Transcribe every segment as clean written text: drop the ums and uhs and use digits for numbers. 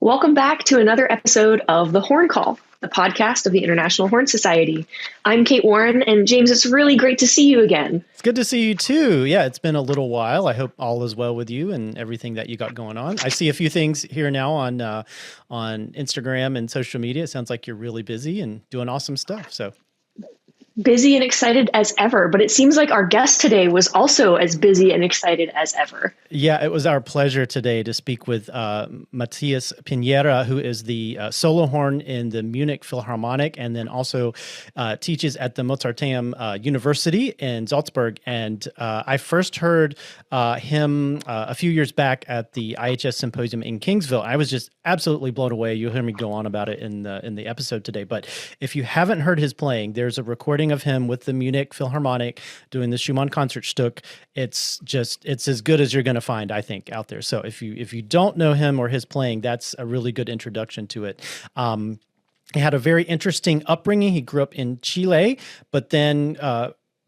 Welcome back to another episode of The Horn Call, the podcast of the International Horn Society. I'm Kate Warren, and James, it's really great to see you again. It's good to see you too. Yeah, it's been a little while. I hope all is well with you and everything that you got going on. I see a few things here now on Instagram and social media. It sounds like you're really busy and doing awesome stuff. So Busy and excited as ever, but it seems like our guest today was also as busy and excited as ever. Yeah, it was our pleasure today to speak with Matias Piñera, who is the solo horn in the Munich Philharmonic and then also teaches at the Mozarteum University in Salzburg. And I first heard him a few years back at the IHS Symposium in Kingsville. I was just absolutely blown away. You'll hear me go on about it in the episode today. But if you haven't heard his playing, there's a recording of him with the Munich Philharmonic doing the Schumann Concertstück. It's as good as you're going to find, I think, out there. So if you don't know him or his playing, that's a really good introduction to it. He had a very interesting upbringing. He grew up in Chile, but then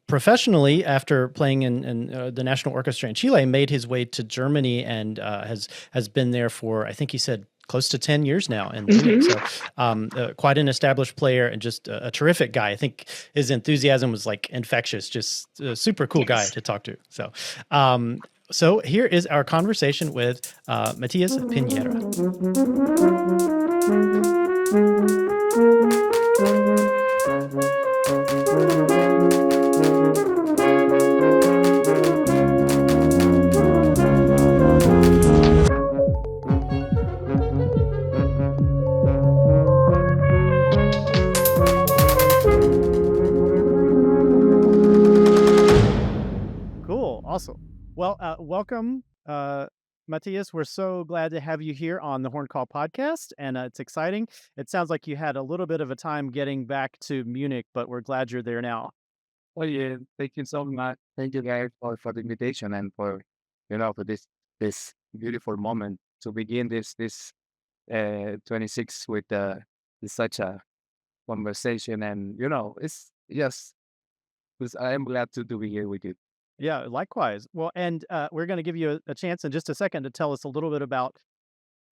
professionally, after playing in the National Orchestra in Chile, made his way to Germany and has been there for, I think he said, close to 10 years now. And so quite an established player and just a terrific guy. I think his enthusiasm was like infectious, just a super cool guy to talk to. So here is our conversation with Matias Piñera. Awesome. Well, welcome, Matias. We're so glad to have you here on the Horn Call podcast, and it's exciting. It sounds like you had a little bit of a time getting back to Munich, but we're glad you're there now. Well, yeah, thank you so much. Thank you guys for the invitation and for this beautiful moment to begin this 26 with such a conversation. And it's yes, I am glad to be here with you. Yeah, likewise. Well, and we're going to give you a chance in just a second to tell us a little bit about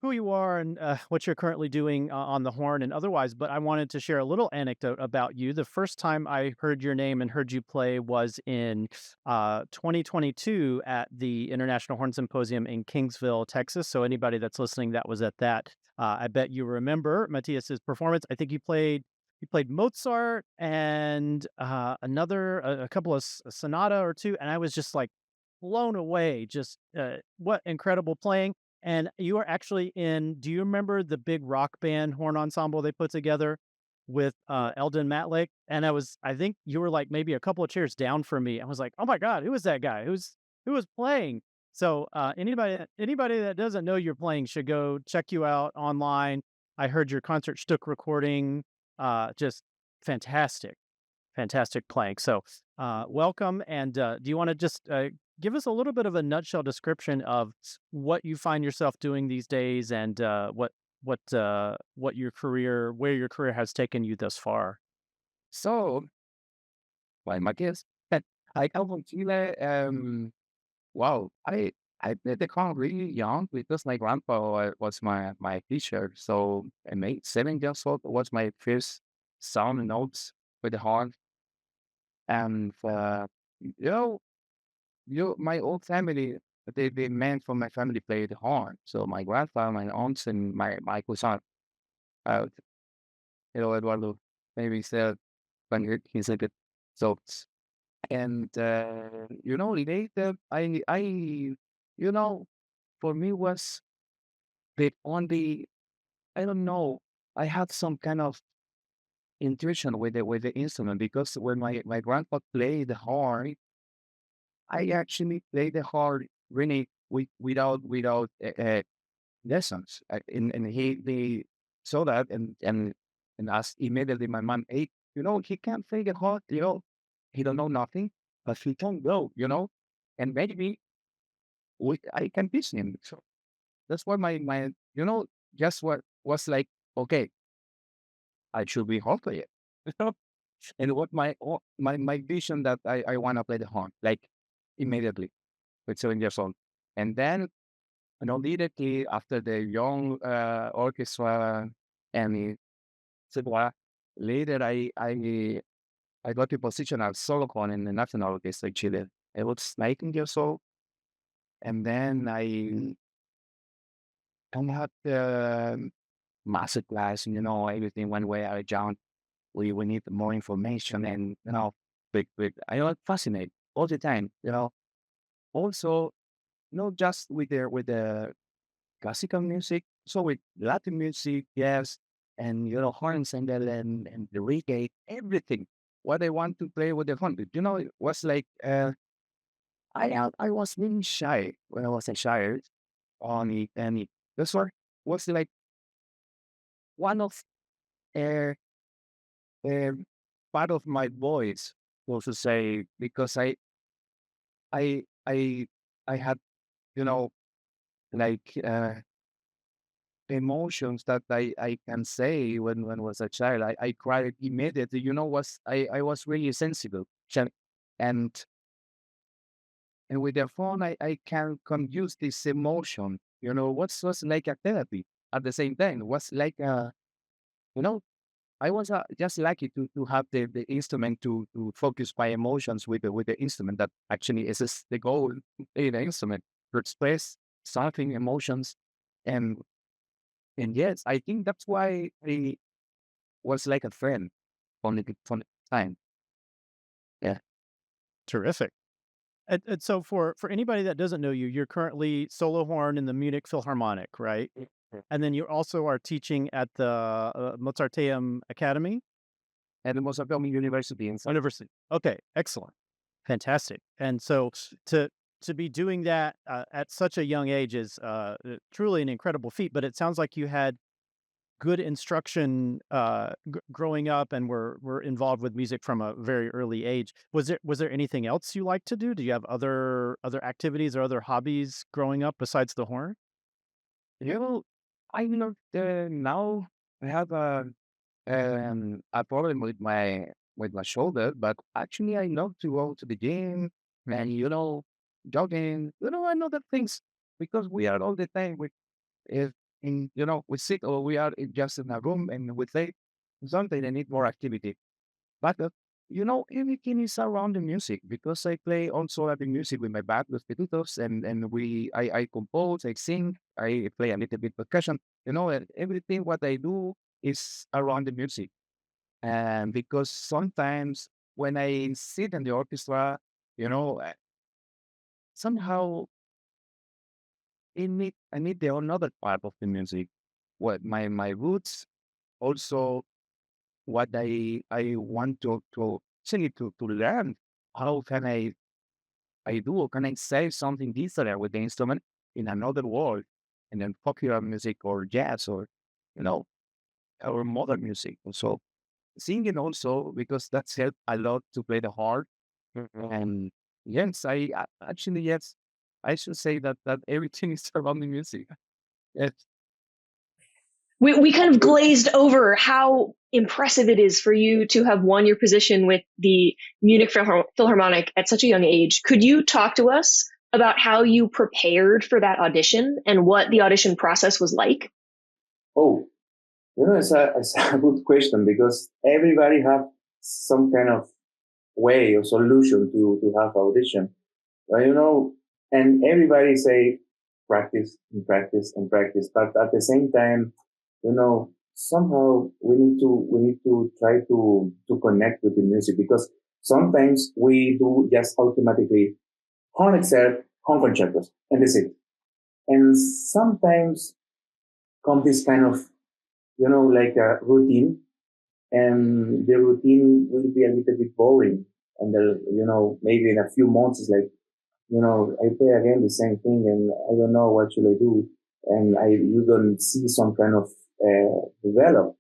who you are and what you're currently doing on the horn and otherwise. But I wanted to share a little anecdote about you. The first time I heard your name and heard you play was in 2022 at the International Horn Symposium in Kingsville, Texas. So anybody that's listening that was at that, I bet you remember Matias's performance. I think you played Mozart and a couple of sonata or two, and I was just like blown away. Just what incredible playing! And you are actually in. Do you remember the big rock band horn ensemble they put together with Eldon Matlick? And I think you were like maybe a couple of chairs down from me. I was like, oh my god, who is that guy? Who was playing? So anybody that doesn't know you're playing should go check you out online. I heard your Concertstück recording. Just fantastic playing. So welcome. And do you want to just give us a little bit of a nutshell description of what you find yourself doing these days and where your career has taken you thus far? So, like my guess, I come from Chile. Wow, I played the horn really young because my grandpa was my teacher. So I made 7 years old was my first sound notes with the horn. And you know, my old family, the men from my family played the horn. So my grandpa, my aunts, and my cousin, uh, Eduardo, maybe said when he said it. So and later you know, for me was the only I don't know. I had some kind of intuition with the instrument because when my grandpa played the horn, I actually played the horn really without lessons. And he saw that and asked immediately my mom, hey, he can't play the horn, he don't know nothing, but he can go. And maybe I can teach him. So that's why just what was like, okay, I should be horn player. And what my vision that I want to play the horn, like immediately with 7 years old. And then immediately after the young orchestra and etc. Later, I got a position as solo horn in the National Orchestra in Chile. I was 19 years old, and then I had the master class, and everything went way I jumped. We need more information, and I was fascinated all the time. Also not just with the classical music, so with Latin music, yes, and horn ensemble and the reggae, everything. What I want to play with the horn, it was like I was really shy when I was a child. And that's why was like one of uh, uh, part of my voice, so to say, because I I I had you know like emotions that I can say when I was a child. I cried immediately. Was I was really sensible. And and with the phone I can use this emotion. Was like a therapy at the same time. Was like you know I was just lucky to have the instrument to focus my emotions with the instrument. That actually is the goal in the instrument, to express something, emotions. And and yes, I think that's why I was like a friend from the time. Yeah. Terrific. And so for anybody that doesn't know you, you're currently solo horn in the Munich Philharmonic, right? And then you also are teaching at the Mozarteum Academy And the Mozarteum University in University. Okay, excellent, fantastic. And so to to be doing that at such a young age is truly an incredible feat. But it sounds like you had good instruction growing up and were involved with music from a very early age. Was there anything else you like to do? Do you have other activities or other hobbies growing up besides the horn? you know I know now I have a problem with my shoulder, but actually I love to go to the gym and jogging, and other things, because we are all the time if we sit, or we are just in a room and we say something. I need more activity. But everything is around the music, because I play also the music with my band with Pitutos, and I compose, I sing, I play a little bit percussion. And everything what I do is around the music. And because sometimes when I sit in the orchestra, somehow I need the another part of the music. What my roots, also what I want to actually to learn. How can I do, or can I say something different with the instrument in another world, and then popular music or jazz, or you know or modern music. So singing also, because that's helped a lot to play the harp. And yes, actually, yes, I should say that everything is around the music. Yes. We kind of glazed over how impressive it is for you to have won your position with the Munich Philharmonic at such a young age. Could you talk to us about how you prepared for that audition and what the audition process was like? Oh, it's a good question, because everybody have some kind of way or solution to have audition. And everybody say practice and practice and practice, but at the same time, somehow we need to try to connect with the music, because sometimes we do just automatically horn excel, horn concertos, and that's it. And sometimes come this kind of like a routine, and the routine will be a little bit boring. And maybe in a few months, it's like, I play again the same thing, and I don't know what should I do. And you don't see some kind of develop.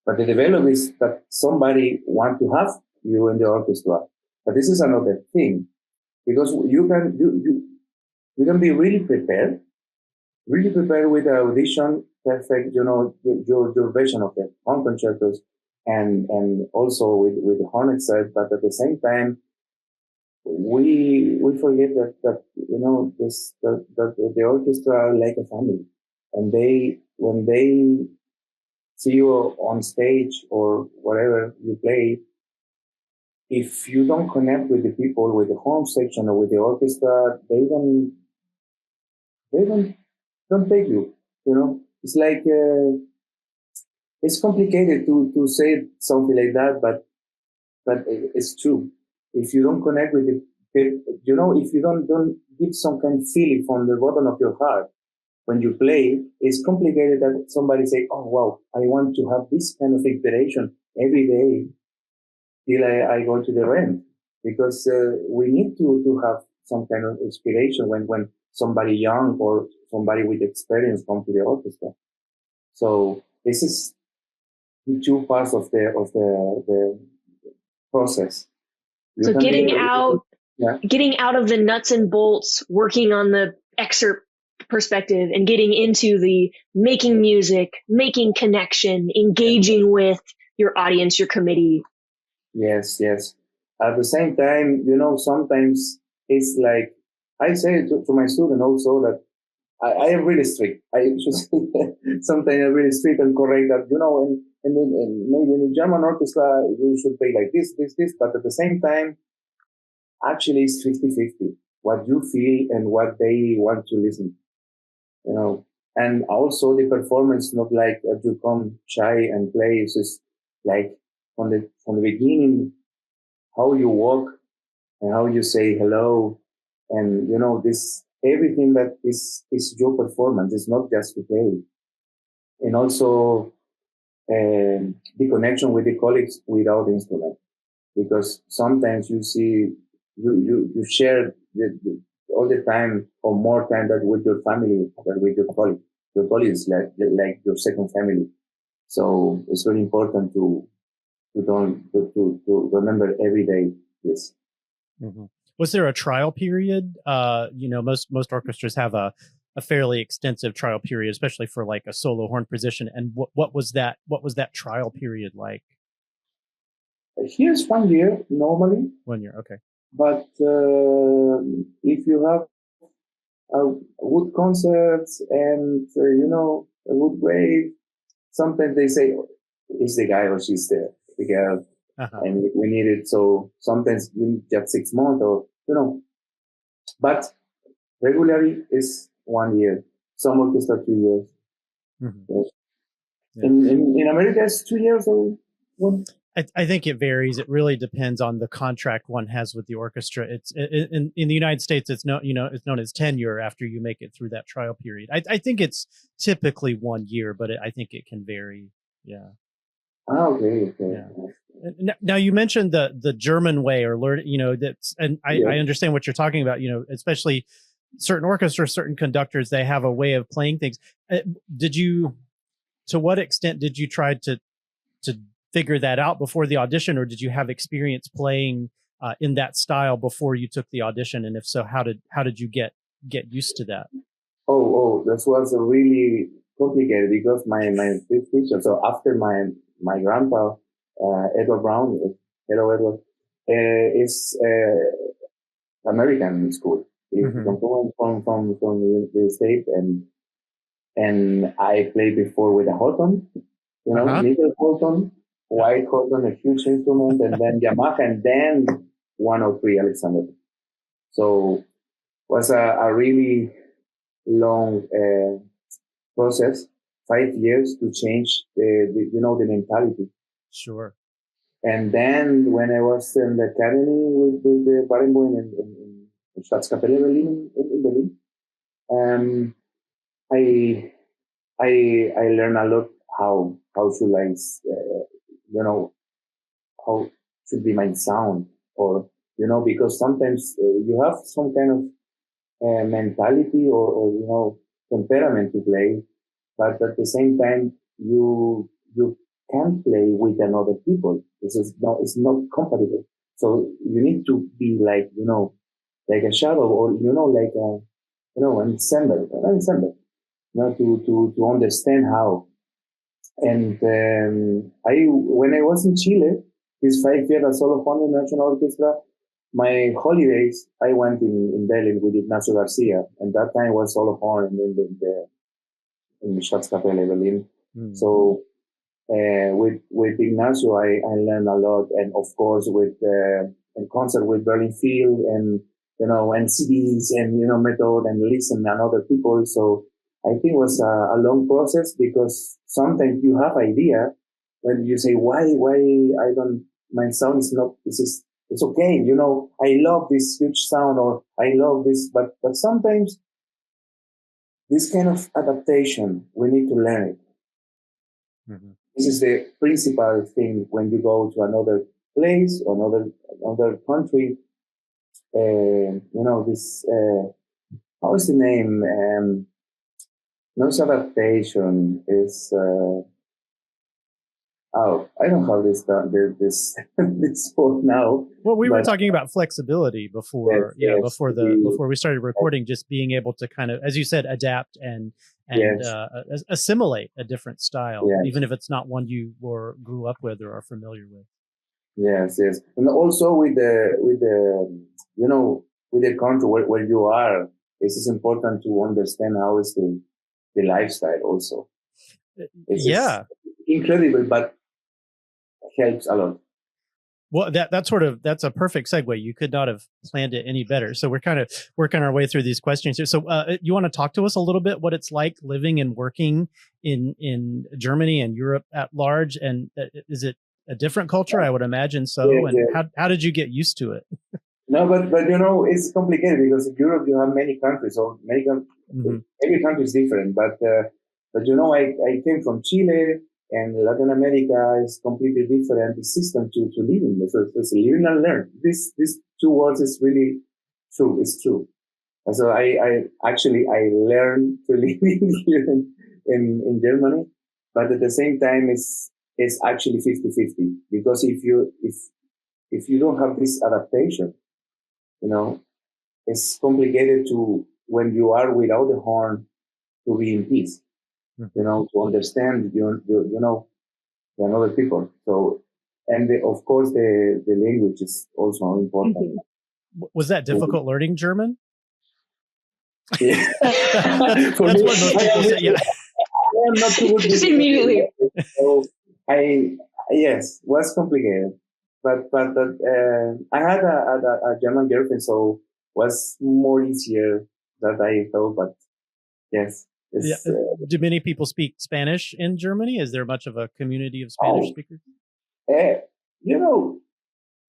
But the develop is that somebody want to have you in the orchestra. But this is another thing, because you can be really prepared with the audition, perfect, your version of the horn concertos, and also with the horn itself. But at the same time, we forget that this that the orchestra are like a family, and when they see you on stage or whatever you play, if you don't connect with the people, with the horn section or with the orchestra, they don't take you. It's like it's complicated to say something like that, but it's true. If you don't connect with the if you don't give some kind of feeling from the bottom of your heart when you play, it's complicated that somebody say, "Oh wow, I want to have this kind of inspiration every day till I go to the rent," because we need to have some kind of inspiration when somebody young or somebody with experience come to the orchestra. So this is the two parts of the process. You So can be getting out of the nuts and bolts, working on the excerpt perspective and getting into the making music, making connection, engaging with your audience, your committee. Yes. At the same time, sometimes it's like I say to my student also that I am really strict. I should say sometimes I'm really strict and correct that, and maybe in the German orchestra, you should play like this, but at the same time, actually it's 50-50, what you feel and what they want to listen, and also the performance, not like you come shy and play. It's just like from the beginning, how you walk and how you say hello, and this everything that is your performance. It's not just to play, and also the connection with the colleagues without the instrument, because sometimes you see you share all the time or more time that with your family than with your colleagues. Your colleagues like your second family. So it's very important to remember every day this. Mm-hmm. Was there a trial period? Most orchestras have a fairly extensive trial period, especially for like a solo horn position. And what was that trial period like? Here's 1 year normally. 1 year, okay. But if you have good concerts and a good way, sometimes they say, "Is the guy or she's the girl?" And we need it. So sometimes you need just 6 months or, but regularly is 1 year. Some orchestra 2 years. Mm-hmm. Yes. Yeah. In America, it's 2 years or 1. I think it varies. It really depends on the contract one has with the orchestra. It's in the United States, it's known as tenure after you make it through that trial period. I think it's typically 1 year, but I think it can vary. Yeah. Okay. Yeah. Now you mentioned the German way or learn, that's, and I understand what you're talking about, especially certain orchestras, certain conductors, they have a way of playing things. To what extent did you try to figure that out before the audition, or did you have experience playing in that style before you took the audition? And if so, how did you get used to that? Oh, that was really complicated because my fifth teacher. So after my grandpa, Edward Brown, hello Edward, is American school. He's from the state, and I played before with a Horton, little Horton, white Horton, a huge instrument, and then Yamaha, and then 103 Alexander. So was a really long process, 5 years to change the mentality. Sure. And then when I was in the academy with the Barenboim in Staatskapelle Berlin, in Berlin, I learned a lot how should I, how should be my sound, or because sometimes you have some kind of mentality or temperament to play, but at the same time you can't play with another people. It's not compatible. So you need to be like like a shadow, or like an ensemble, to understand how. And when I was in Chile, this 5 years as solo horn in National Orchestra, my holidays, I went in Berlin with Ignacio Garcia, and that time was solo horn in the Schatzkapelle Berlin. Mm. So with Ignacio, I learned a lot, and of course with in concert with Berlin Field and and CDs and method and listen and other people. So I think it was a long process, because sometimes you have idea when you say why I don't, my sound is not, it's okay, I love this huge sound, or I love this, but sometimes this kind of adaptation, we need to learn it. Mm-hmm. This is the principal thing when you go to another place or another country. This, how is the name? No, it's adaptation. Is I don't have this this word now. Well, we were talking about flexibility before, yes, before we started recording, just being able to kind of, as you said, adapt and assimilate a different style, even if it's not one you grew up with or are familiar with. Yes, and also with the with the country where you are, it is important to understand how is the lifestyle also. It's incredible, but helps a lot. Well, that's a perfect segue. You could not have planned it any better. So we're kind of working our way through these questions here. So you want to talk to us a little bit what it's like living and working in Germany and Europe at large, and is it a different culture? I would imagine so. How did you get used to it? No, but it's complicated, because in Europe you have many countries, so every country is different. But I came from Chile, and Latin America is completely different. The system to live in. So it's living and learn. These two words is really true. It's true. And so I learned to live here in Germany, but at the same time it's actually 50-50, because if you don't have this adaptation, it's complicated to, when you are without the horn, to be in peace. To understand, the other people. So, and of course, the language is also important. Mm-hmm. Was that difficult learning German? Yeah. that's what most people say. Yeah. I am not too good. Just immediately. So yes, was complicated, but I had a German girlfriend, so was more easier than I thought. But yes. Do many people speak Spanish in Germany? Is there much of a community of Spanish speakers?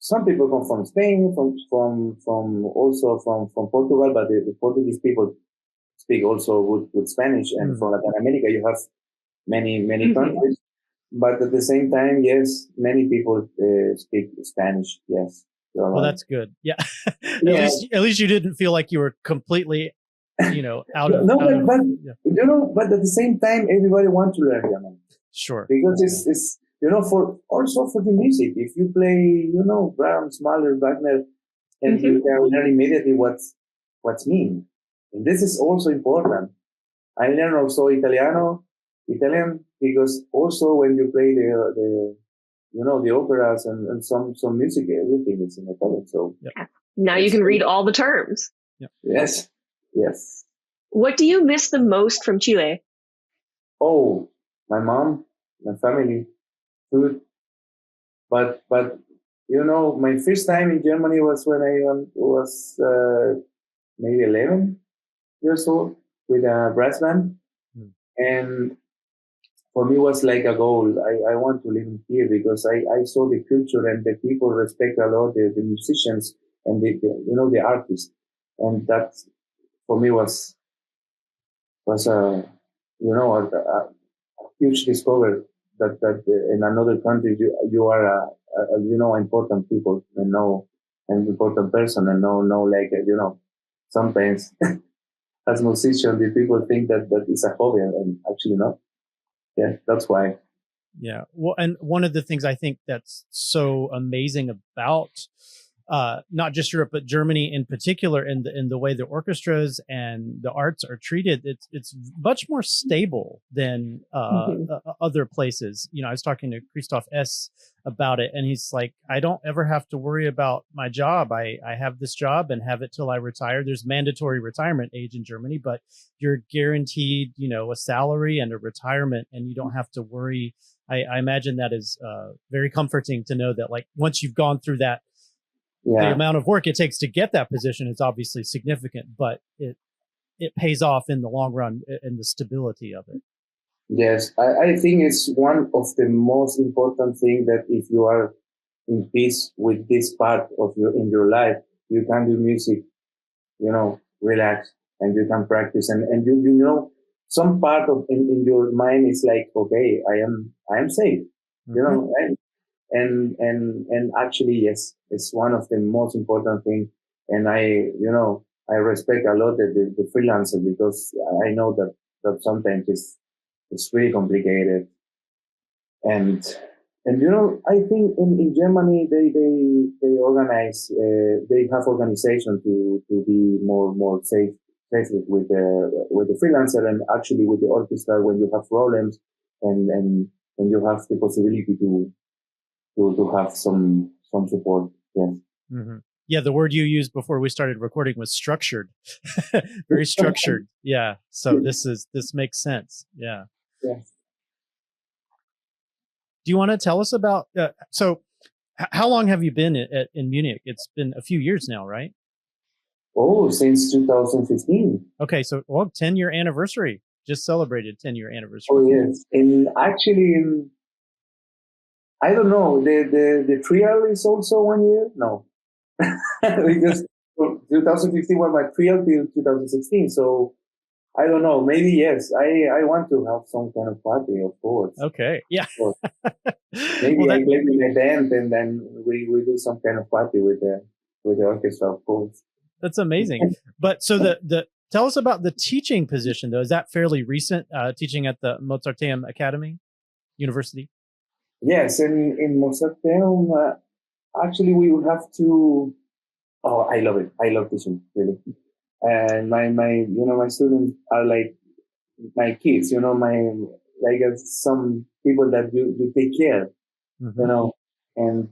Some people come from Spain, from also from Portugal, but the Portuguese people speak also good Spanish. And from Latin America, you have many countries. But at the same time, yes, many people speak Spanish. Yes. Well, that's good. Yeah. At least you didn't feel like you were completely but at the same time, everybody wants to learn German. Sure. Because it's for the music. If you play, Brahms, Mahler, Wagner, and you can learn immediately what's mean. And this is also important. I learned also Italian, because also when you play the operas and some music, everything is in Italian. So now you can read all the terms. Yeah. Yes. What do you miss the most from Chile? Oh, my mom, my family, food. But my first time in Germany was when I was maybe 11 years old with a brass band, and for me it was like a goal. I want to live here because I saw the culture, and the people respect a lot the musicians and the artists, and that for me was a huge discovery that in another country you are important people and know an important person and know like sometimes as musicians the people think that is a hobby and actually not. Yeah, that's why. Yeah. Well, and one of the things I think that's so amazing about not just Europe, but Germany in particular, in the way the orchestras and the arts are treated, it's much more stable than other places. You know, I was talking to Christoph S. about it, and he's like, I don't ever have to worry about my job. I have this job and have it till I retire. There's mandatory retirement age in Germany, but you're guaranteed, you know, a salary and a retirement, and you don't have to worry. I imagine that is very comforting to know that, like, once you've gone through that, the amount of work it takes to get that position is obviously significant, but it pays off in the long run in the stability of it. Yes, I think it's one of the most important things that if you are in peace with this part of in your life, you can do music, you know, relax, and you can practice, and you know, some part of in your mind is like, okay, I am safe, you know, right? And actually, yes, it's one of the most important things. And I respect a lot the freelancer, because I know that sometimes it's really complicated. And you know, I think in Germany they organize, they have organization to be more safe with the freelancer, and actually with the orchestra when you have problems, and you have the possibility to have some support. Yes. Mm-hmm. Yeah, the word you used before we started recording was structured. Very structured. Yeah. So this makes sense. Yeah. Yes. Do you want to tell us about how long have you been in Munich? It's been a few years now, right? Oh, since 2015. Okay, so 10-year anniversary. Just celebrated 10-year anniversary. Oh yes, and actually, I don't know. The trial is also 1 year. No, because 2015 was my trial till 2016. So I don't know. Maybe yes. I want to have some kind of party, of course. Okay. Yeah. Maybe I play with a band, and then we do some kind of party with the orchestra, of course. That's amazing. But so tell us about the teaching position, though. Is that fairly recent? Teaching at the Mozarteum Academy University? Yes, in Mozarteum, actually we will have to. Oh, I love it. I love teaching, really. And my students are like my kids. You know, some people that you take care. Mm-hmm. You know, and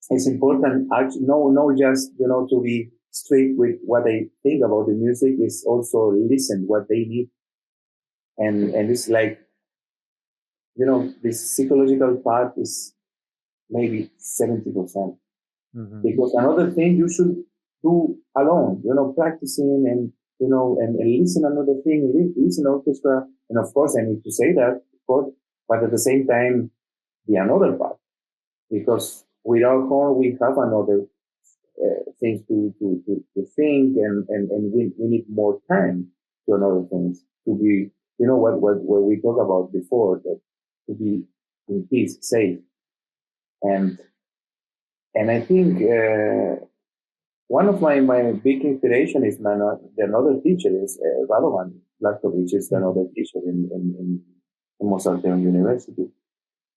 it's important. No, just to be strict with what they think about the music. Is also listen what they need, and it's like, this psychological part is maybe 70%. Mm-hmm. Because another thing you should do alone, practicing and listen another thing, listen orchestra. And of course, I need to say that, of course, but at the same time, the another part, because without horn, we have another things to think, and we need more time to another things to be, what we talked about before, that to be in peace, safe. And I think one of my big inspiration is another teacher is Radovan Latkovich, is another teacher in Mozarteum University.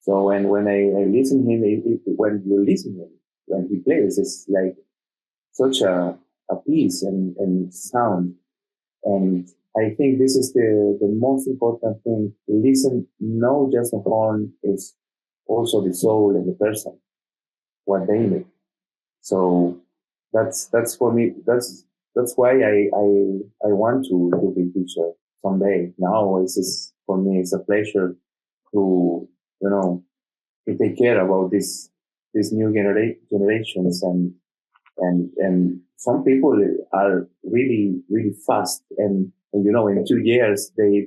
So when I listen him, when you listen him, when he plays, it's like such a peace and sound. And I think this is the most important thing. Listen, not just the horn, is also the soul and the person, what they make. So that's for me. That's why I want to be teacher someday. Now for me, it's a pleasure to to take care about this new generations, and some people are really fast, and in 2 years they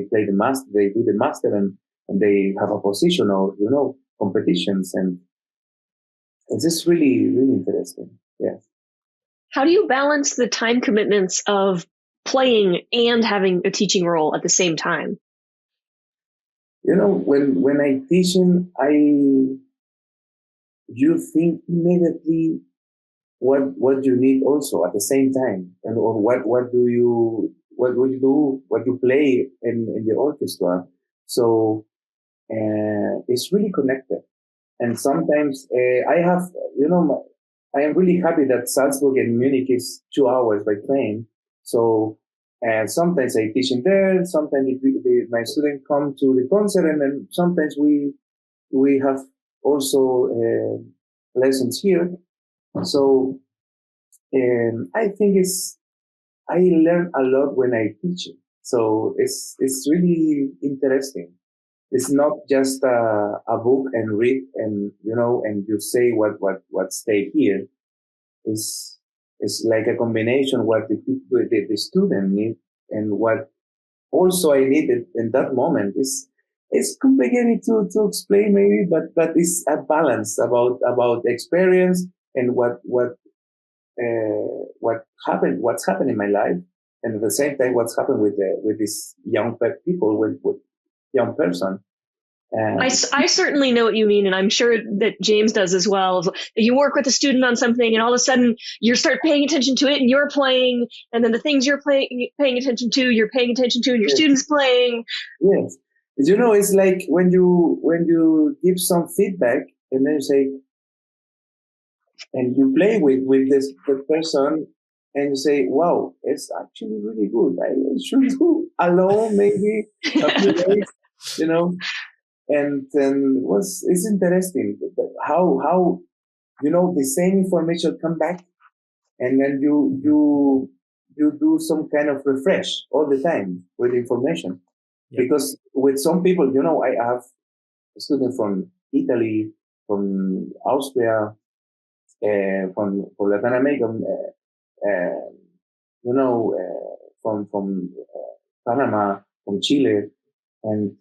play the master, they do the master, and they have a position or competitions, and it's just really interesting. Yes. How do you balance the time commitments of playing and having a teaching role at the same time? When I teaching, you think immediately what you need also at the same time, and or what would you do, what you play in the orchestra. So it's really connected. And sometimes I have I am really happy that Salzburg and Munich is 2 hours by train. So, and sometimes I teach in there. Sometimes my students come to the concert, and then sometimes we have also lessons here. So, I think I learn a lot when I teach it. So it's really interesting. It's not just a book and read and and you say what stay here. It's like a combination what the student need and what also I needed in that moment. It's complicated to explain maybe, but it's a balance about experience and what's happened in my life, and at the same time what's happened with this young people with young person. I certainly know what you mean, and I'm sure that James does as well. You work with a student on something, and all of a sudden you start paying attention to it, and you're playing, and then the things you're paying attention to, you're paying attention to, and your student's playing. Yes, it's like when you give some feedback, and then you say, and you play with the person, and you say, "Wow, it's actually really good. I should do alone maybe a few days, you know." And it's interesting how the same information come back, and then you do some kind of refresh all the time with information. Yeah. Because with some people, I have a student from Italy, from Austria, from Latin America, from Panama, from Chile, and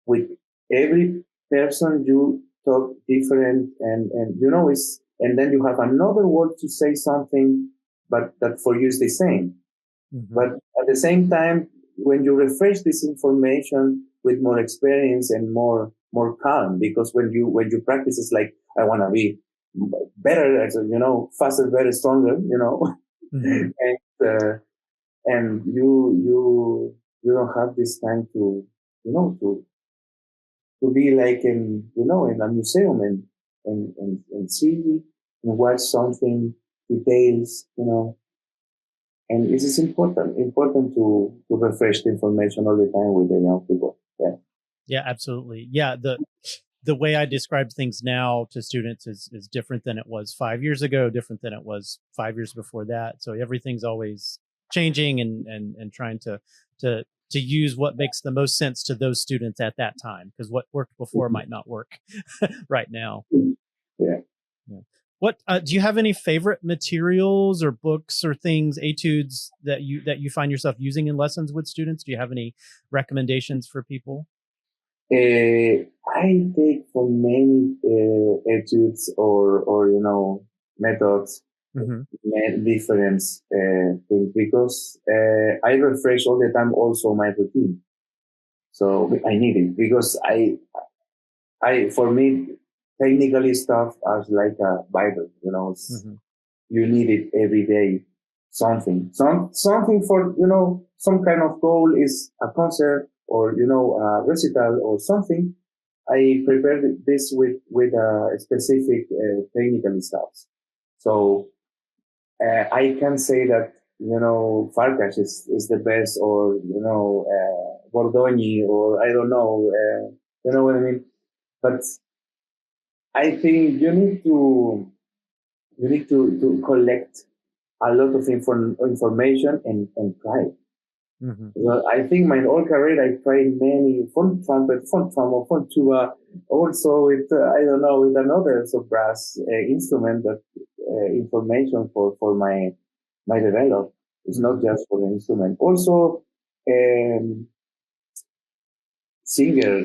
with every person you talk different, and and then you have another word to say something, but that for you is the same. Mm-hmm. But at the same time, when you refresh this information with more experience and more calm, because when you practice, it's like, I want to be better, faster, better, stronger, Mm-hmm. And you don't have this time to be like in a museum and see and watch something, details, and it is important to refresh the information all the time with the young people. Yeah. Yeah, absolutely. Yeah. The way I describe things now to students is different than it was 5 years ago, different than it was 5 years before that. So everything's always changing and trying to use what makes the most sense to those students at that time, because what worked before might not work right now. Yeah. What do you have any favorite materials or books or things, etudes that you find yourself using in lessons with students? Do you have any recommendations for people? I take for many etudes or methods. Mm-hmm. Different things, because I refresh all the time also my routine. So I need it, because for me, technically stuff as like a Bible, mm-hmm. You need it every day. Something for, some kind of goal is a concert or, a recital or something. I prepared this with a specific technical stuff. So I can say that, Farkas is the best, or, Bordogni, or I don't know, you know what I mean? But I think you need to collect a lot of information and try. Mm-hmm. Well, I think my whole career I tried many fun trumpet, fun trombone, fun tuba, also with with another brass instrument, that information for my develop. It's not just for the instrument. Also, singer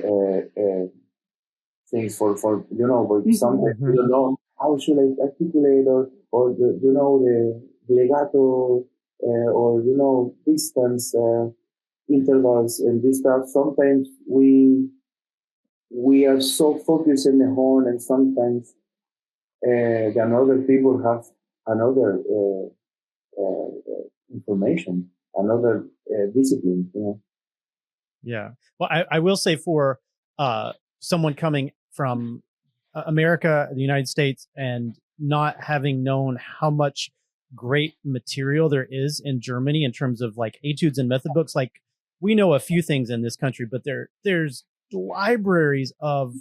things for sometimes you don't know how should I articulate, or the legato, or distance intervals and this stuff. Sometimes we are so focused in the horn, and sometimes the other people have another information, another discipline. Yeah. Well, I will say, for someone coming from America, the United States, and not having known how much great material there is in Germany in terms of like etudes and method books. Like we know a few things in this country, but there's libraries of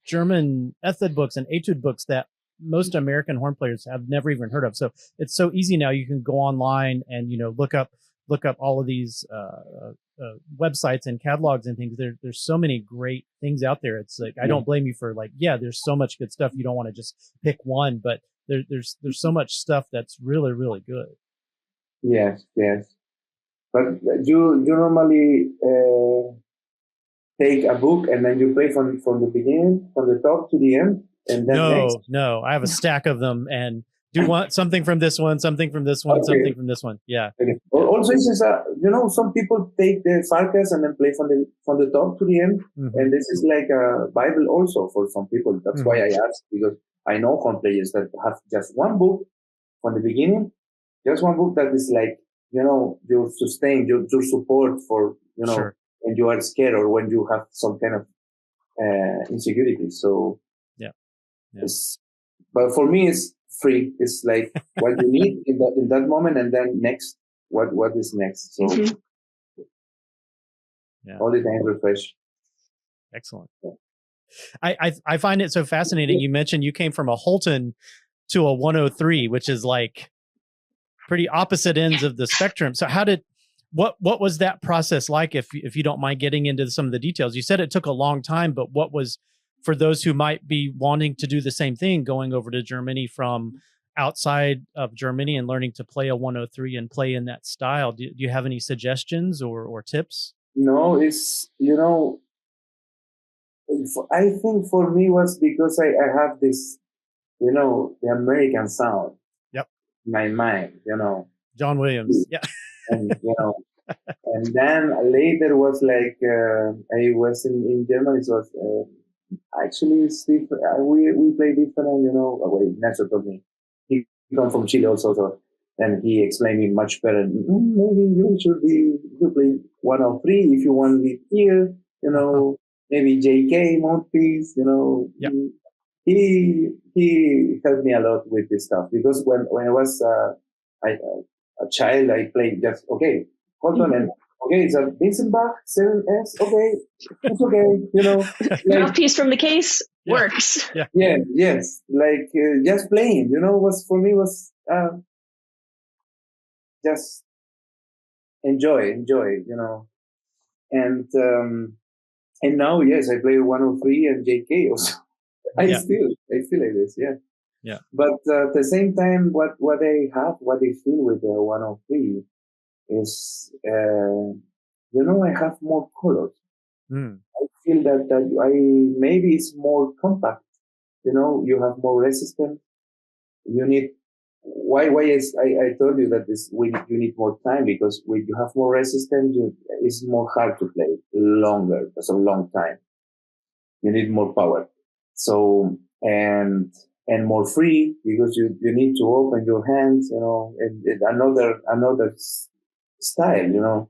German method books and etude books that most American horn players have never even heard of. So it's so easy now. You can go online and, look up all of these websites and catalogs and things. There's so many great things out there. It's like, I don't blame you for like, yeah, there's so much good stuff. You don't want to just pick one, but there's so much stuff that's really, really good. Yes. But you normally take a book and then you play from the beginning, from the top to the end, and then No, I have a stack of them and do want something from this one, something from this one, something from this one. Yeah. Okay. Also, this is some people take the Farkas and then play from the top to the end, and this is like a Bible also for some people. That's why I asked, because I know horn players that have just one book from the beginning, just one book that is like your sustain, your support for Sure. when you are scared or when you have some kind of insecurity. So yeah. But for me, it's free. It's like what you need in that moment, and then next, what is next? So all the time refresh. Excellent. Yeah. I find it so fascinating. You mentioned you came from a Holton to a 103, which is like pretty opposite ends of the spectrum. So what was that process like? If you don't mind getting into some of the details, you said it took a long time, but what was, for those who might be wanting to do the same thing, going over to Germany from outside of Germany and learning to play a 103 and play in that style, do you have any suggestions or tips? No, it's, I think for me was because I have this, the American sound. Yep. In my mind, John Williams. Yeah. And, and then later was like, I was in Germany, so it was, actually it's different. We play different, Nacho told me. He come from Chile also, so, and he explained me much better. Maybe you play 103 if you want it here, maybe JK mouthpiece, Yep. He helped me a lot with this stuff, because when I was a child, I played just hold on, and it's a Vincent Bach 7S. Okay, it's okay, mouthpiece from the case works. Yeah. Yes, like just playing, was for me was just enjoy, and now yes, I play 103 and JK also. I still like this, yeah. But at the same time, what I feel with the 103 is, I have more colors. I feel that maybe it's more compact. You have more resistance. You need, why is, I told you that you need more time, because when you have more resistance, it's more hard to play longer, for a long time. You need more power. So, and more free, because you need to open your hands, and another style,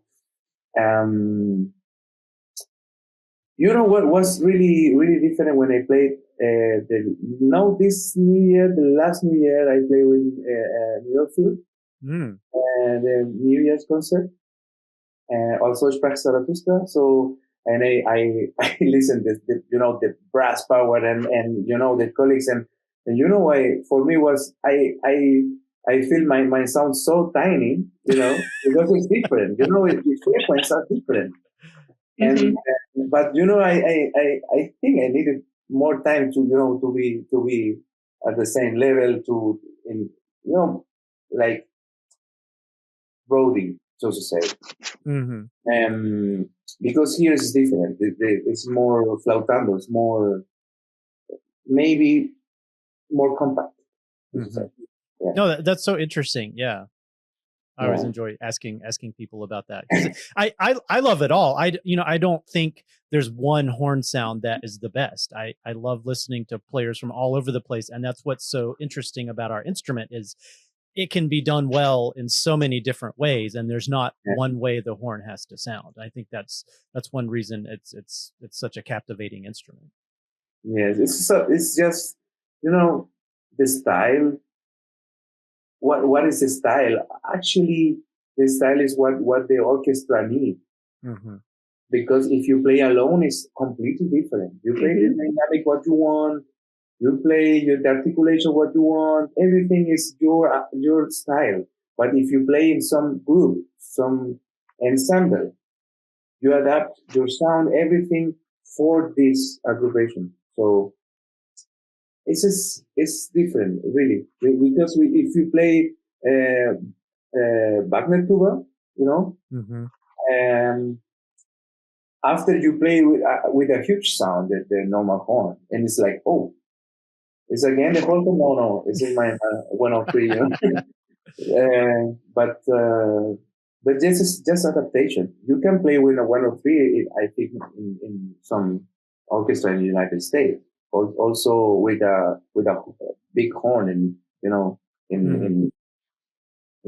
what was really, really different when I played, this New Year, the last New Year, I played with, New York Field, the New Year's concert, also Sprach Zarathustra. So, and I listened to the brass power and the colleagues, and for me was, I feel my sound so tiny, because it's different, the frequencies are different. And, but, I think I needed more time to be at the same level like Brody, so to say. Because here it's different. It's more flautando. It's more, maybe more compact. Yeah. No, that's so interesting. Yeah. I always enjoy asking people about that. I love it all. I don't think there's one horn sound that is the best. I love listening to players from all over the place. And that's what's so interesting about our instrument is it can be done well in so many different ways. And there's not one way the horn has to sound. I think that's one reason it's such a captivating instrument. Yes. It's just, the style. What is the style? Actually, the style is what the orchestra needs. Mm-hmm. Because if you play alone, it's completely different. You play the dynamic what you want. You play the articulation what you want. Everything is your style. But if you play in some group, some ensemble, you adapt your sound, everything for this aggravation. So it's different, really, because if you play Wagner tuba, Mm-hmm. and after you play with a huge sound, the normal horn, and it's like, oh, it's again the whole thing. No, it's in my 103. But this is just adaptation. You can play with a 103, I think, in some orchestra in the United States. Also with a big horn in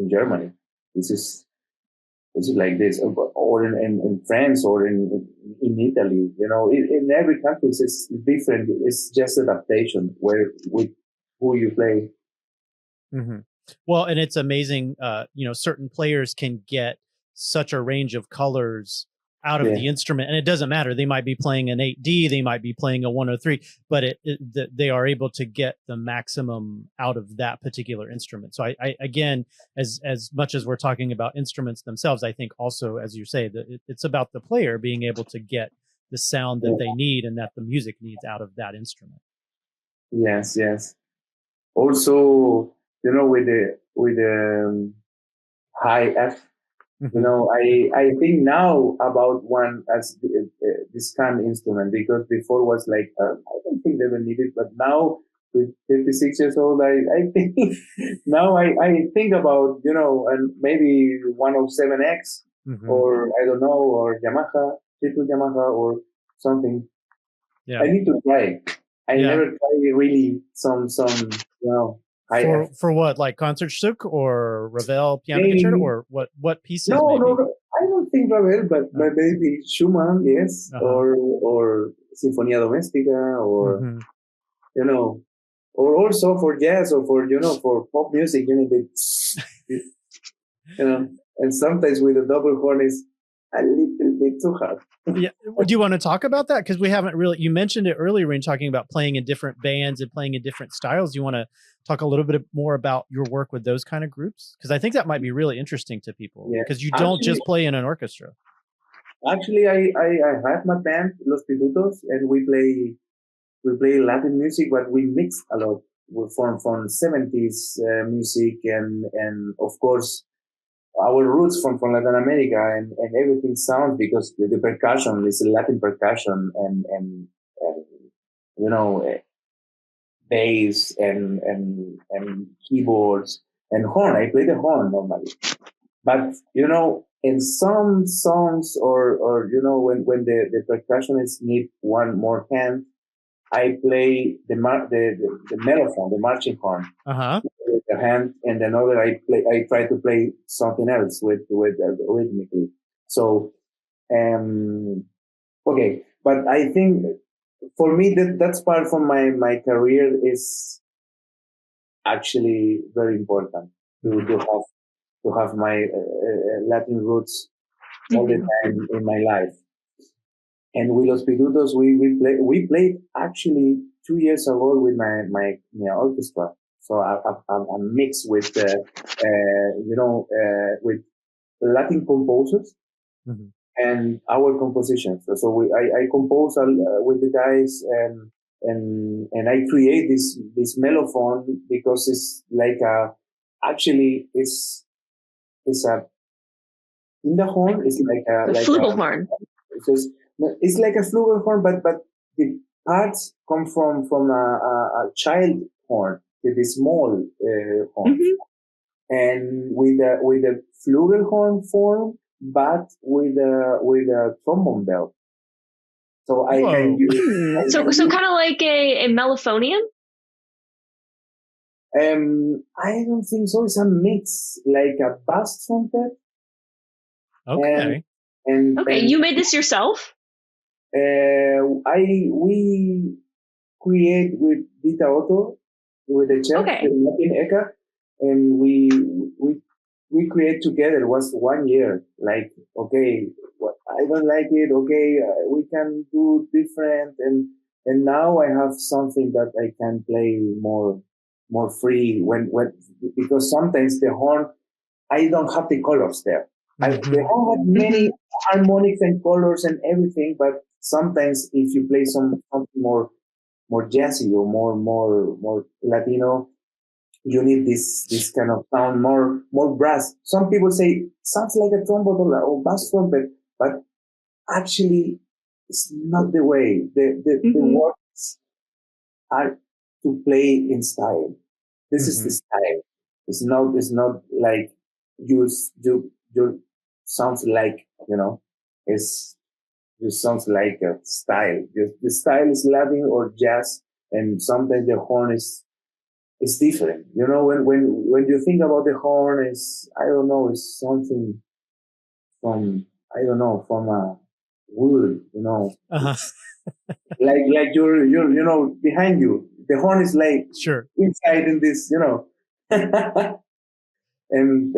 Germany. This is like this, or in France, or in Italy. In every country it's different. It's just adaptation with who you play. Mm-hmm. Well, and it's amazing. Certain players can get such a range of colors out of the instrument, and it doesn't matter. They might be playing an 8D, they might be playing a 103, but they are able to get the maximum out of that particular instrument. So I again, as much as we're talking about instruments themselves, I think also, as you say, that it's about the player being able to get the sound that they need and that the music needs out of that instrument. Yes. Also, with the high F. I think now about one as this kind of instrument, because before was like, I don't think they will need it, but now with 56 years old, I think now I think about, and maybe 107X or I don't know, or Yamaha, triple Yamaha or something. Yeah. I need to try. I never tried really some, for what, like Concertstück or Ravel piano concerto, or what pieces? No, I don't think Ravel, but maybe Schumann, yes, or Sinfonía Doméstica, or or also for jazz, or for pop music, and sometimes with a double horn is a little bit too hard. Yeah. Do you want to talk about that? Because we haven't really, you mentioned it earlier when talking about playing in different bands and playing in different styles. Do you want to talk a little bit more about your work with those kind of groups? Because I think that might be really interesting to people, because you don't just play in an orchestra. Actually, I have my band, Los Pitutos, and we play Latin music, but we mix a lot from 70s music and of course our roots from Latin America, and everything sounds, because the percussion is Latin percussion and bass and keyboards and horn. I play the horn normally, but in some songs or when the percussionists need one more hand, I play the mellophone, the marching horn, with the hand, and another I try to play something else with rhythmically. So, okay, but I think for me that's part from my career is actually very important to have my Latin roots all the time in my life. And with Los Pitutos, we played actually 2 years ago with my orchestra. So I'm mixed with with Latin composers and our compositions. So I compose with the guys, and I create this mellophone, because it's like it's a in the horn. It's like a flugelhorn. It's like a flugelhorn, but the parts come from a child horn, the small horn, and with the flugelhorn form, but with a trombone bell. So I can use. So kind of like a mellophonium. I don't think so. It's a mix, like a bass trumpet. Okay. And you made this yourself? We create with Vita Otto with the chef, Okay. Martin Eka, and we create together. It was 1 year. Like, okay, I don't like it. Okay, we can do different, and now I have something that I can play more free when because sometimes the horn, I don't have the colors there. The horn have many harmonics and colors and everything, but sometimes if you play something more jazzy or more Latino, you need this kind of sound, more brass. Some people say sounds like a trumpet or bass trumpet, but actually it's not the way. The words are to play in style. This is the style. It's not like you sounds like, it's just sounds like a style. The style is Latin or jazz, and sometimes the horn is different. When you think about the horn, I don't know, it's something from a wood, like you're behind you. The horn is like Sure. inside in this, and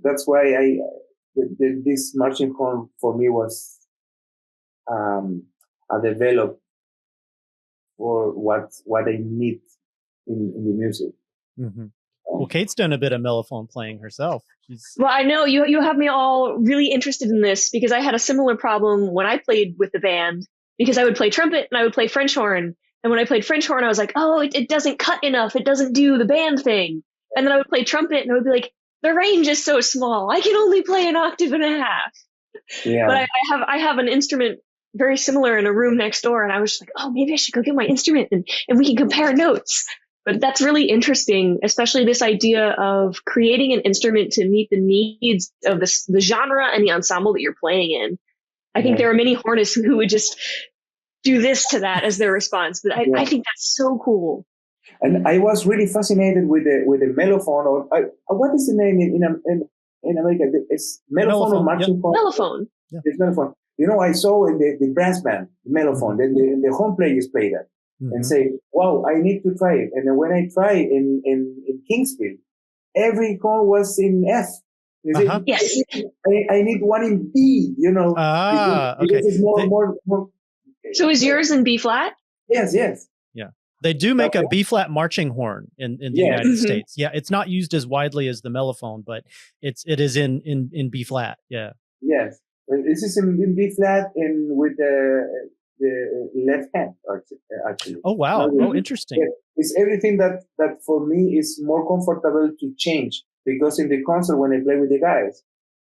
that's why this marching horn for me was a develop for what I need in the music. Well, Kate's done a bit of mellophone playing herself. Well, I know you have me all really interested in this because I had a similar problem when I played with the band, because I would play trumpet and I would play French horn. And when I played French horn, I was like, oh, it doesn't cut enough. It doesn't do the band thing. And then I would play trumpet and I would be like, the range is so small. I can only play an octave and a half. Yeah. But I have an instrument very similar in a room next door. And I was just like, oh, maybe I should go get my instrument and we can compare notes. But that's really interesting, especially this idea of creating an instrument to meet the needs of the genre and the ensemble that you're playing in. I think there are many hornists who would just do this to that as their response. But I think that's so cool. And I was really fascinated with the mellophone, or what is the name in America? It's mellophone or marching horn. Mellophone. Yeah. It's mellophone. I saw in the brass band mellophone. Then the horn players play that and say, "Wow, I need to try it." And then when I try in Kingsville, every horn was in F. Yes. I need one in B. Because it's more. So is yours in B flat? Yes. Yeah. They do make a B flat marching horn in the United States. Yeah, it's not used as widely as the mellophone, but it is in B flat. Yeah. Yes, this is in B flat and with the left hand actually. Oh wow! Oh, interesting. It's everything that for me is more comfortable to change, because in the concert when I play with the guys,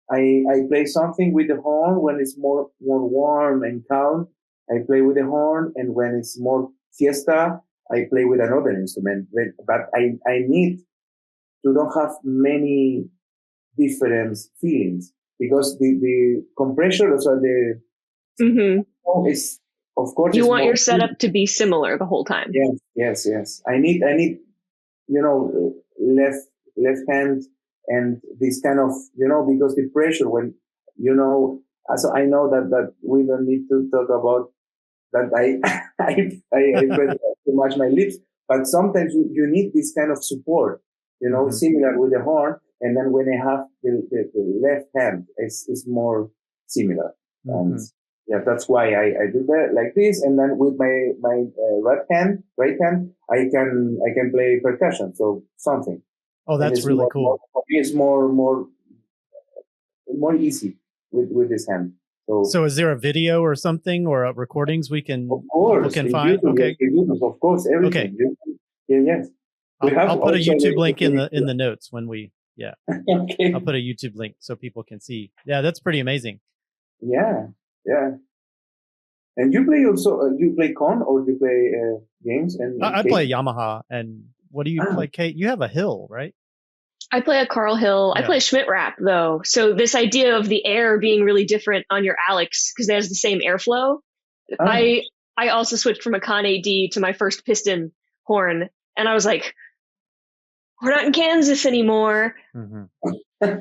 I play something with the horn when it's more warm and calm. I play with the horn, and when it's more fiesta, I play with another instrument. But I need to don't have many different feelings, because the compressor, also is, of course, you want your setup to be similar the whole time. Yes. I need left hand and this kind of, because the pressure when, so I know that we don't need to talk about that. I press too much my lips, but sometimes you need this kind of support, similar with the horn. And then when I have the left hand, it's more similar. And that's why I do that like this. And then with my right hand, I can play percussion. So something. Oh, that's really cool. It's more easy with this hand. So is there a video or something or recordings we can, people can find? YouTube, okay. YouTube, of course, everything. Okay. Yes. I'll put a YouTube link in the notes when we, okay. I'll put a YouTube link so people can see. Yeah, that's pretty amazing. Yeah. And you play also, you play con or you play games? And I play Yamaha. And what do you play, Kate? You have a Hill, right? I play a Carl Hill. I play Schmidt Rap though. So this idea of the air being really different on your Alex, because it has the same airflow. I also switched from a Con AD to my first piston horn. And I was like, we're not in Kansas anymore. Yeah.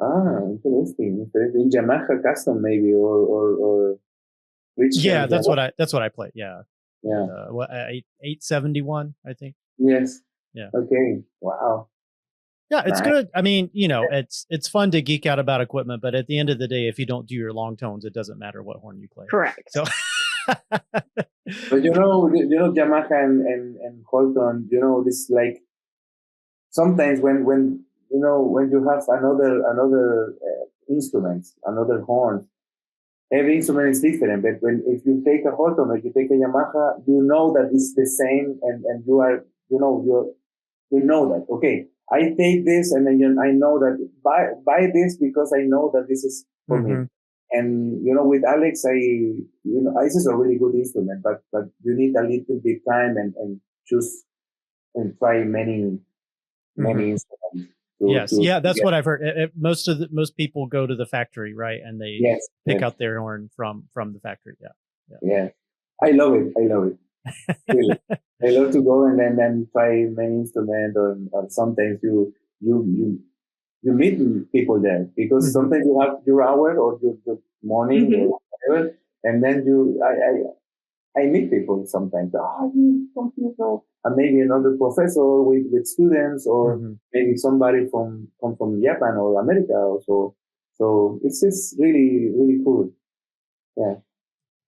Interesting. In Yamaha custom maybe or which? Yeah, that's what I play. Yeah. Yeah. What 871, I think. Yes. Yeah. Okay. Wow. Yeah, it's Nice. good. I mean, it's fun to geek out about equipment, but at the end of the day, if you don't do your long tones, it doesn't matter what horn you play. Correct. So, But Yamaha and Holton, this like sometimes when you have another instrument, another horn, every instrument is different. But if you take a Holton or you take a Yamaha, you know that it's the same, and you know that, okay, I take this and then I know that buy this because I know that this is for me. And, with Alex, this is a really good instrument, but you need a little bit time and choose and try many instruments. Yes. Yeah. That's what I've heard. Most people go to the factory, right? And they pick out their horn from the factory. Yeah. I love it. Really. I love to go and then try many instruments, or sometimes you meet people there because sometimes you have your hour or your morning or whatever, and then I meet people sometimes. You don't know, and maybe another professor with students, or maybe somebody from Japan or America also. So it's just really really cool. Yeah.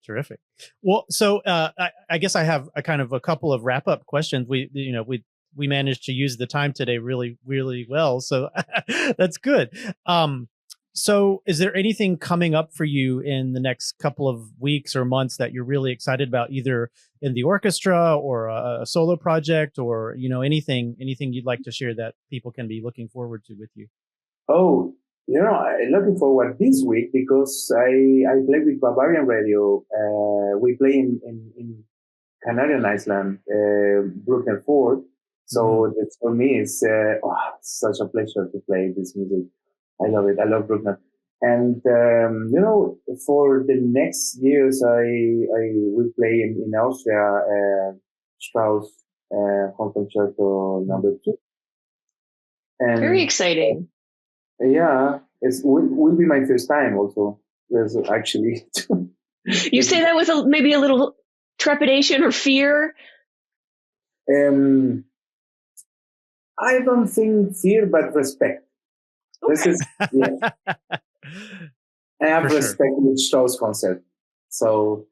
Terrific. Well, so I guess I have a kind of a couple of wrap up questions. We managed to use the time today really, really well. So that's good. So is there anything coming up for you in the next couple of weeks or months that you're really excited about, either in the orchestra or a solo project, or, anything you'd like to share that people can be looking forward to with you? Oh, I'm looking forward this week because I play with Bavarian Radio. We play in Canarian Island, Brooklyn Ford. So it's, for me, it's such a pleasure to play this music. I love it. I love Brooklyn. And, for the next years, I will play in Austria, Strauss, Horn Concerto number 2. And very exciting. Yeah, it will be my first time also. There's actually. You say that with maybe a little trepidation or fear? I don't think fear, but respect. Okay. This is, yeah. I have respect with Strauss concert. So,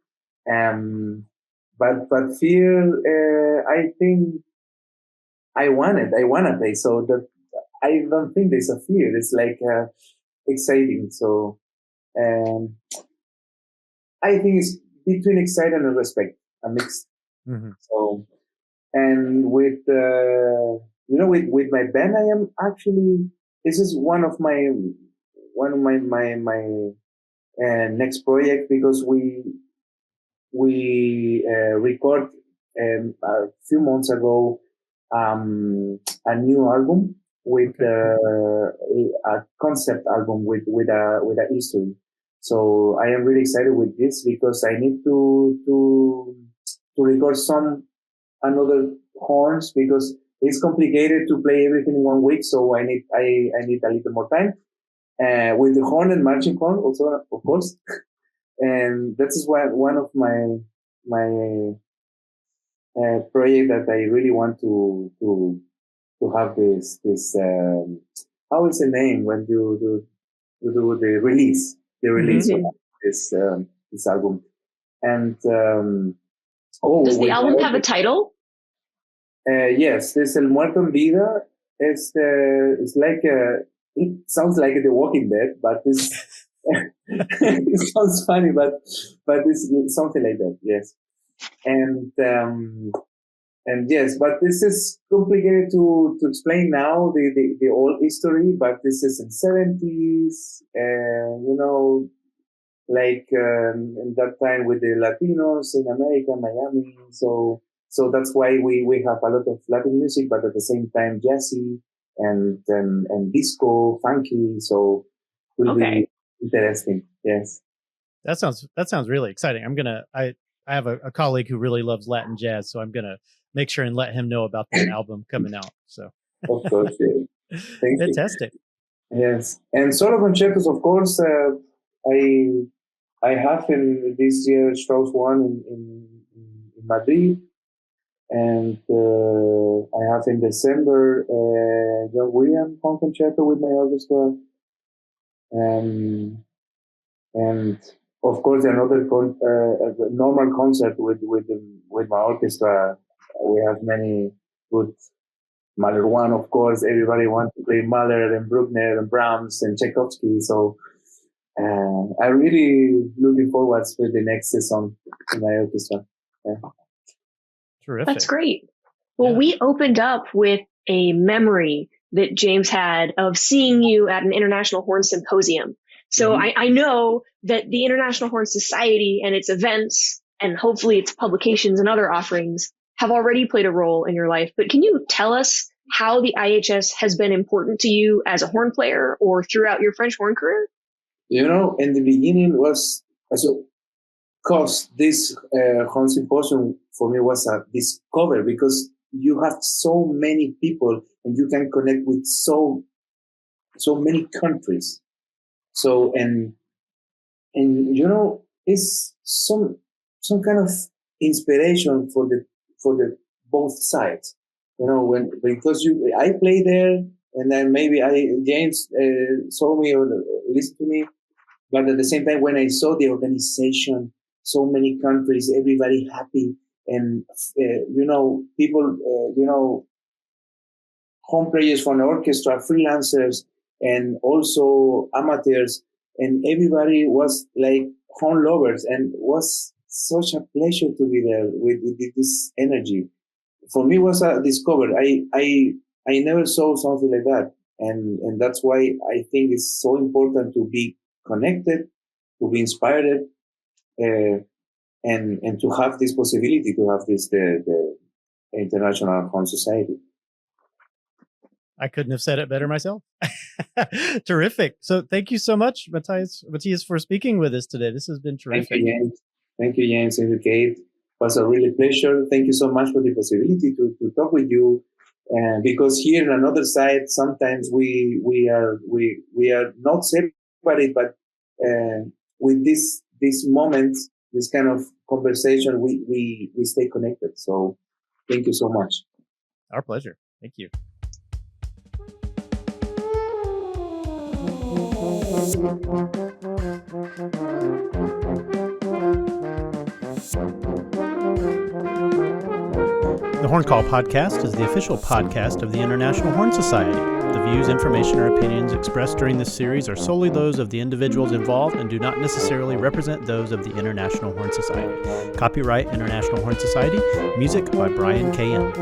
but fear, I think I want to play. So that I don't think there's a fear. It's like exciting. So, I think it's between excitement and respect, a mix. So, and with with my band, I am actually, this is one of my next project, because we record a few months ago a new album with a concept album with a history. So I am really excited with this because I need to record some another horns, because it's complicated to play everything in 1 week. So I need a little more time with the horn and marching horn also, of course. And that is one of my project that I really want to have this how is the name when you do the release of this album. And does the album have a title? Yes, there's El Muerto en Vida. It's like it sounds like The Walking Dead, but it's it sounds funny, but it's something like that. Yes, and yes, but this is complicated to explain now, the old history, but this is in 70s, like in that time with the Latinos in America, Miami. So that's why we have a lot of Latin music, but at the same time jazzy and disco, funky. So it will be interesting. Yes. That sounds really exciting. I have a colleague who really loves Latin jazz, so I'm gonna make sure and let him know about that album coming out. So of course, yeah. Fantastic. Yes, and solo concertos, of course. I have in this year Strauss one in Madrid. And I have in December John Williams horn concerto with my orchestra. And of course, another normal concert with my orchestra. We have many good Mahler one, of course. Everybody wants to play Mahler and Bruckner and Brahms and Tchaikovsky. So I'm really looking forward to the next season in my orchestra. Yeah. Terrific. That's great. Well, Yeah. we opened up with a memory that James had of seeing you at an International Horn Symposium. So I know that the International Horn Society and its events, and hopefully its publications and other offerings, have already played a role in your life. But can you tell us how the IHS has been important to you as a horn player or throughout your French horn career? You know, in the beginning was because this horn symposium for me was a discovery, because you have so many people and you can connect with so many countries. So and you know, it's some kind of inspiration for the both sides. You know, because I play there, and then maybe James saw me or listened to me, but at the same time, when I saw the organization, so many countries, everybody happy, and you know, people, you know, home players from the orchestra, freelancers, and also amateurs, and everybody was like horn lovers, and was such a pleasure to be there with this energy. For me, it was a discovery. I never saw something like that, and that's why I think it's so important to be connected, to be inspired, and to have this possibility to have this the International Horn Society. I couldn't have said it better myself. Terrific. So thank you so much, Matias, for speaking with us today. This has been terrific. Thank you, James. Thank you, James. Thank you, Kate. It was a really pleasure. Thank you so much for the possibility to talk with you. Because here on another side, sometimes we are not separate, but with this moment, this kind of conversation, we stay connected. So thank you so much. Our pleasure. Thank you. The Horn Call Podcast is the official podcast of the International Horn Society. The views, information, or opinions expressed during this series are solely those of the individuals involved and do not necessarily represent those of the International Horn Society. Copyright International Horn Society. Music by Brian K.M.